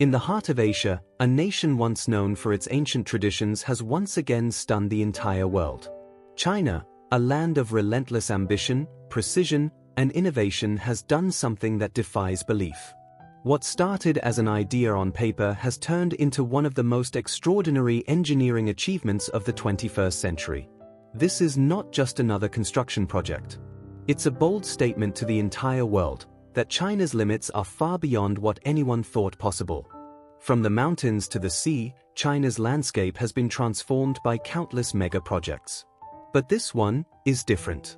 In the heart of Asia, a nation once known for its ancient traditions has once again stunned the entire world. China, a land of relentless ambition, precision, and innovation, has done something that defies belief. What started as an idea on paper has turned into one of the most extraordinary engineering achievements of the 21st century. This is not just another construction project. It's a bold statement to the entire world that China's limits are far beyond what anyone thought possible. From the mountains to the sea, China's landscape has been transformed by countless mega projects. But this one is different.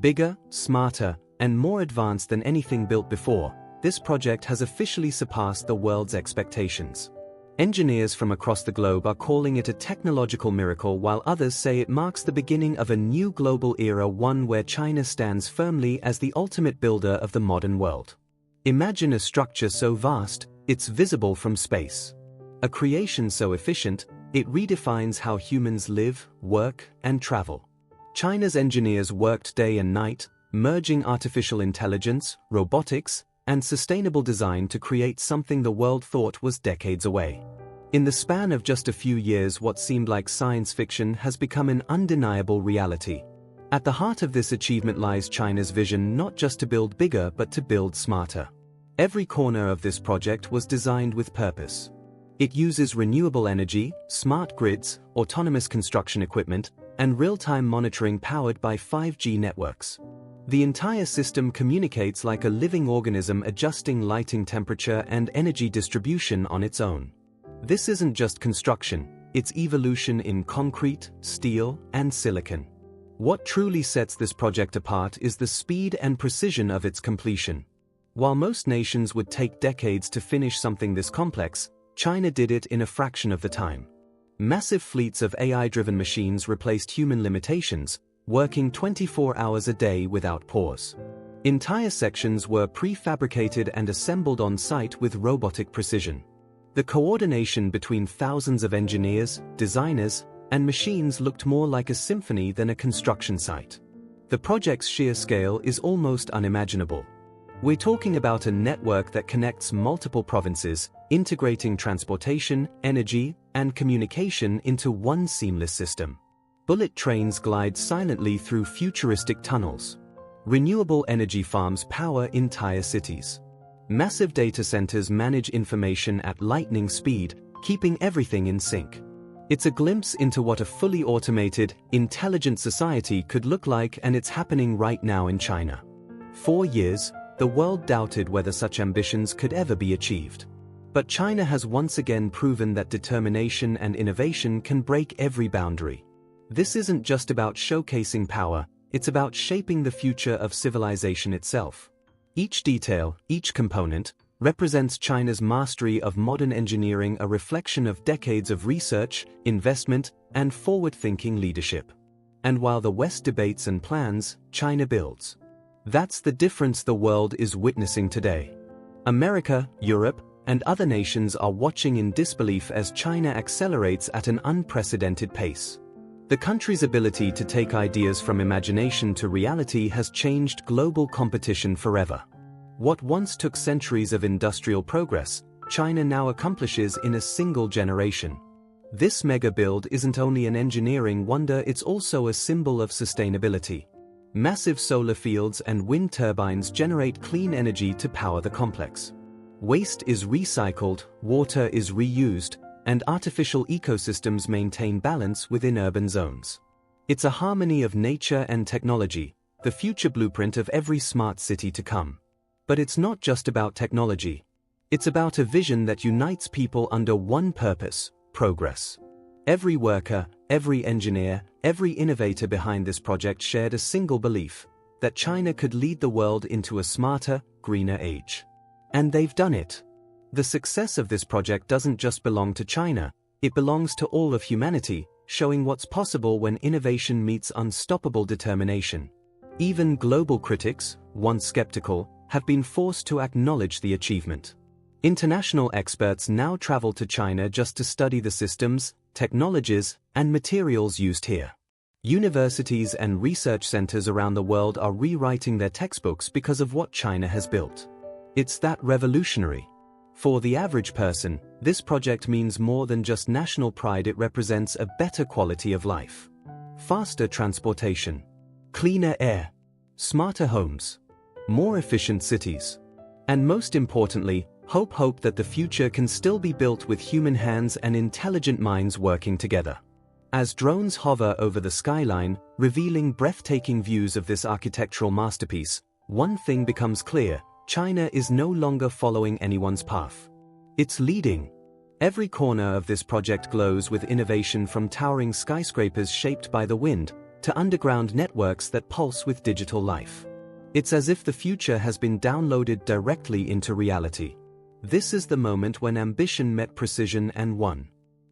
Bigger, smarter, and more advanced than anything built before, this project has officially surpassed the world's expectations. Engineers from across the globe are calling it a technological miracle, while others say it marks the beginning of a new global era, one where China stands firmly as the ultimate builder of the modern world. Imagine a structure so vast, it's visible from space. A creation so efficient, it redefines how humans live, work, and travel. China's engineers worked day and night, merging artificial intelligence, robotics, and sustainable design to create something the world thought was decades away. In the span of just a few years, what seemed like science fiction has become an undeniable reality. At the heart of this achievement lies China's vision not just to build bigger but to build smarter. Every corner of this project was designed with purpose. It uses renewable energy, smart grids, autonomous construction equipment, and real-time monitoring powered by 5G networks. The entire system communicates like a living organism, adjusting lighting, temperature, and energy distribution on its own. This isn't just construction, it's evolution in concrete, steel, and silicon. What truly sets this project apart is the speed and precision of its completion. While most nations would take decades to finish something this complex, China did it in a fraction of the time. Massive fleets of AI-driven machines replaced human limitations, working 24 hours a day without pause. Entire sections were prefabricated and assembled on site with robotic precision. The coordination between thousands of engineers, designers, and machines looked more like a symphony than a construction site. The project's sheer scale is almost unimaginable. We're talking about a network that connects multiple provinces, integrating transportation, energy, and communication into one seamless system. Bullet trains glide silently through futuristic tunnels. Renewable energy farms power entire cities. Massive data centers manage information at lightning speed, keeping everything in sync. It's a glimpse into what a fully automated, intelligent society could look like, and it's happening right now in China. For years, the world doubted whether such ambitions could ever be achieved. But China has once again proven that determination and innovation can break every boundary. This isn't just about showcasing power, it's about shaping the future of civilization itself. Each detail, each component, represents China's mastery of modern engineering, a reflection of decades of research, investment, and forward-thinking leadership. And while the West debates and plans, China builds. That's the difference the world is witnessing today. America, Europe, and other nations are watching in disbelief as China accelerates at an unprecedented pace. The country's ability to take ideas from imagination to reality has changed global competition forever. What once took centuries of industrial progress, China now accomplishes in a single generation. This mega build isn't only an engineering wonder, it's also a symbol of sustainability. Massive solar fields and wind turbines generate clean energy to power the complex. Waste is recycled, water is reused, and artificial ecosystems maintain balance within urban zones. It's a harmony of nature and technology, the future blueprint of every smart city to come. But it's not just about technology. It's about a vision that unites people under one purpose: progress. Every worker, every engineer, every innovator behind this project shared a single belief: that China could lead the world into a smarter, greener age. And they've done it. The success of this project doesn't just belong to China, it belongs to all of humanity, showing what's possible when innovation meets unstoppable determination. Even global critics, once skeptical, have been forced to acknowledge the achievement. International experts now travel to China just to study the systems, technologies, and materials used here. Universities and research centers around the world are rewriting their textbooks because of what China has built. It's that revolutionary. For the average person, this project means more than just national pride. It represents a better quality of life. Faster transportation, cleaner air, smarter homes, more efficient cities. And most importantly, hope that the future can still be built with human hands and intelligent minds working together. As drones hover over the skyline, revealing breathtaking views of this architectural masterpiece, one thing becomes clear: China is no longer following anyone's path. It's leading. Every corner of this project glows with innovation, from towering skyscrapers shaped by the wind to underground networks that pulse with digital life. It's as if the future has been downloaded directly into reality. This is the moment when ambition met precision and won.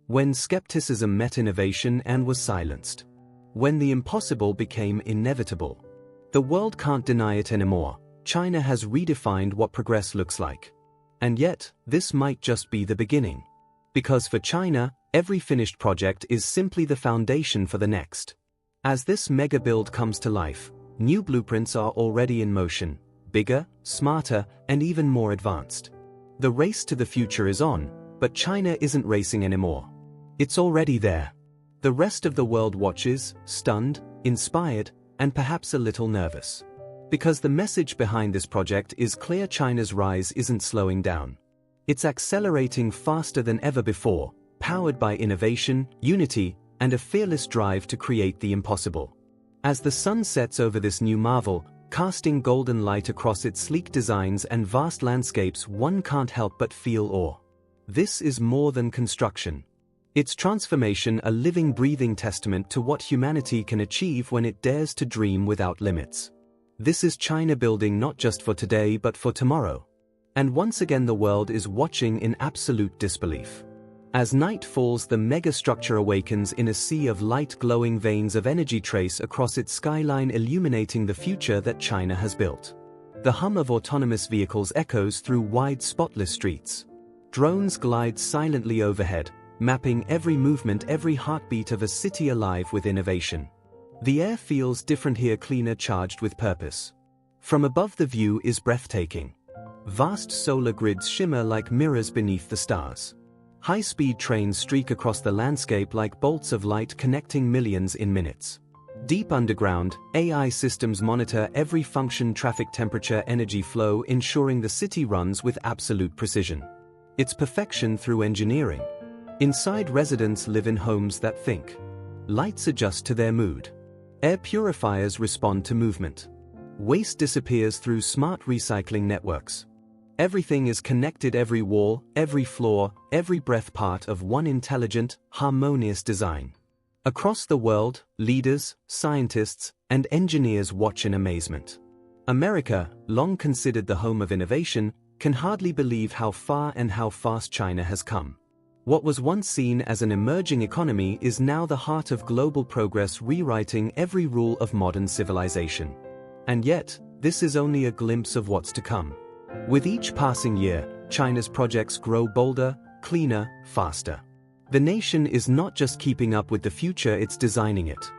When skepticism met innovation and was silenced. When the impossible became inevitable. The world can't deny it anymore. China has redefined what progress looks like. And yet, this might just be the beginning. Because for China, every finished project is simply the foundation for the next. As this mega build comes to life, new blueprints are already in motion, bigger, smarter, and even more advanced. The race to the future is on, but China isn't racing anymore. It's already there. The rest of the world watches, stunned, inspired, and perhaps a little nervous. Because the message behind this project is clear: China's rise isn't slowing down. It's accelerating faster than ever before, powered by innovation, unity, and a fearless drive to create the impossible. As the sun sets over this new marvel, casting golden light across its sleek designs and vast landscapes, one can't help but feel awe. This is more than construction. Its transformation, a living, breathing testament to what humanity can achieve when it dares to dream without limits. This is China building not just for today but for tomorrow. And once again the world is watching in absolute disbelief. As night falls, the megastructure awakens in a sea of light, glowing veins of energy trace across its skyline, illuminating the future that China has built. The hum of autonomous vehicles echoes through wide, spotless streets. Drones glide silently overhead, mapping every movement, every heartbeat of a city alive with innovation. The air feels different here, cleaner, charged with purpose. From above, the view is breathtaking. Vast solar grids shimmer like mirrors beneath the stars. High-speed trains streak across the landscape like bolts of light, connecting millions in minutes. Deep underground, AI systems monitor every function: traffic, temperature, energy flow, ensuring the city runs with absolute precision. It's perfection through engineering. Inside, residents live in homes that think. Lights adjust to their mood. Air purifiers respond to movement. Waste disappears through smart recycling networks. Everything is connected: every wall, every floor, every breath, part of one intelligent, harmonious design. Across the world, leaders, scientists, and engineers watch in amazement. America, long considered the home of innovation, can hardly believe how far and how fast China has come. What was once seen as an emerging economy is now the heart of global progress, rewriting every rule of modern civilization. And yet, this is only a glimpse of what's to come. With each passing year, China's projects grow bolder, cleaner, faster. The nation is not just keeping up with the future, it's designing it.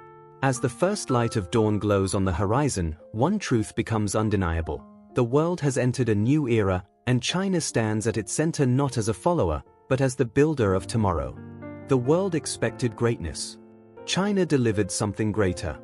As the first light of dawn glows on the horizon, one truth becomes undeniable. The world has entered a new era, and China stands at its center, not as a follower, but as the builder of tomorrow. The world expected greatness. China delivered something greater.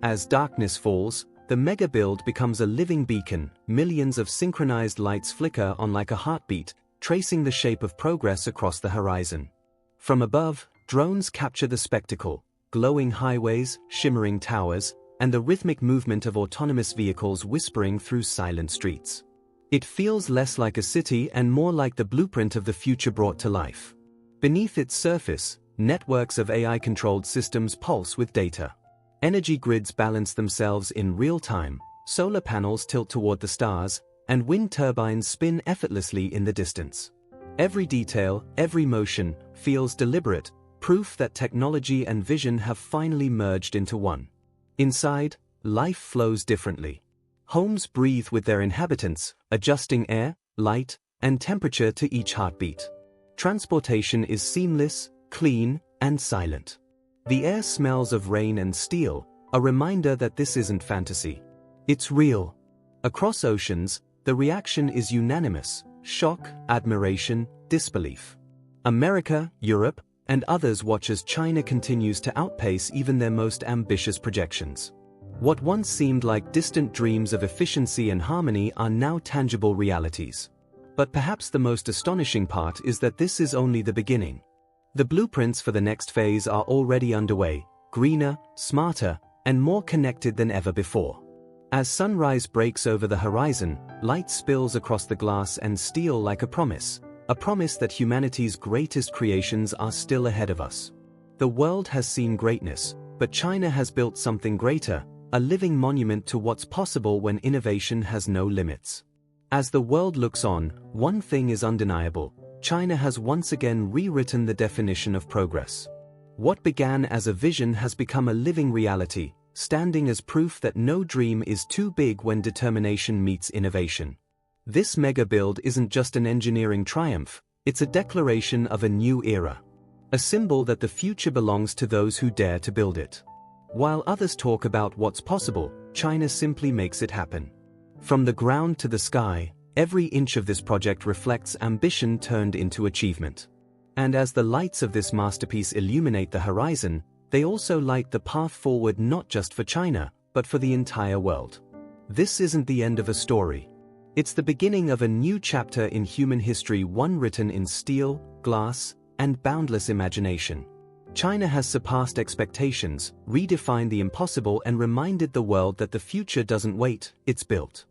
As darkness falls, the mega build becomes a living beacon. Millions of synchronized lights flicker on like a heartbeat, tracing the shape of progress across the horizon. From above, drones capture the spectacle: glowing highways, shimmering towers, and the rhythmic movement of autonomous vehicles whispering through silent streets. It feels less like a city and more like the blueprint of the future brought to life. Beneath its surface, networks of AI-controlled systems pulse with data. Energy grids balance themselves in real time, solar panels tilt toward the stars, and wind turbines spin effortlessly in the distance. Every detail, every motion, feels deliberate, proof that technology and vision have finally merged into one. Inside, life flows differently. Homes breathe with their inhabitants, adjusting air, light, and temperature to each heartbeat. Transportation is seamless, clean, and silent. The air smells of rain and steel, a reminder that this isn't fantasy. It's real. Across oceans, the reaction is unanimous. shock, admiration, disbelief. America, Europe, and others watch as China continues to outpace even their most ambitious projections. What once seemed like distant dreams of efficiency and harmony are now tangible realities. But perhaps the most astonishing part is that this is only the beginning. The blueprints for the next phase are already underway, greener, smarter, and more connected than ever before. As sunrise breaks over the horizon, light spills across the glass and steel like a promise that humanity's greatest creations are still ahead of us. The world has seen greatness, but China has built something greater, a living monument to what's possible when innovation has no limits. As the world looks on, one thing is undeniable: China has once again rewritten the definition of progress. What began as a vision has become a living reality, standing as proof that no dream is too big when determination meets innovation. This mega build isn't just an engineering triumph, it's a declaration of a new era. A symbol that the future belongs to those who dare to build it. While others talk about what's possible, China simply makes it happen. From the ground to the sky, every inch of this project reflects ambition turned into achievement. And as the lights of this masterpiece illuminate the horizon, they also light the path forward not just for China, but for the entire world. This isn't the end of a story. It's the beginning of a new chapter in human history, one written in steel, glass, and boundless imagination. China has surpassed expectations, redefined the impossible, and reminded the world that the future doesn't wait, it's built.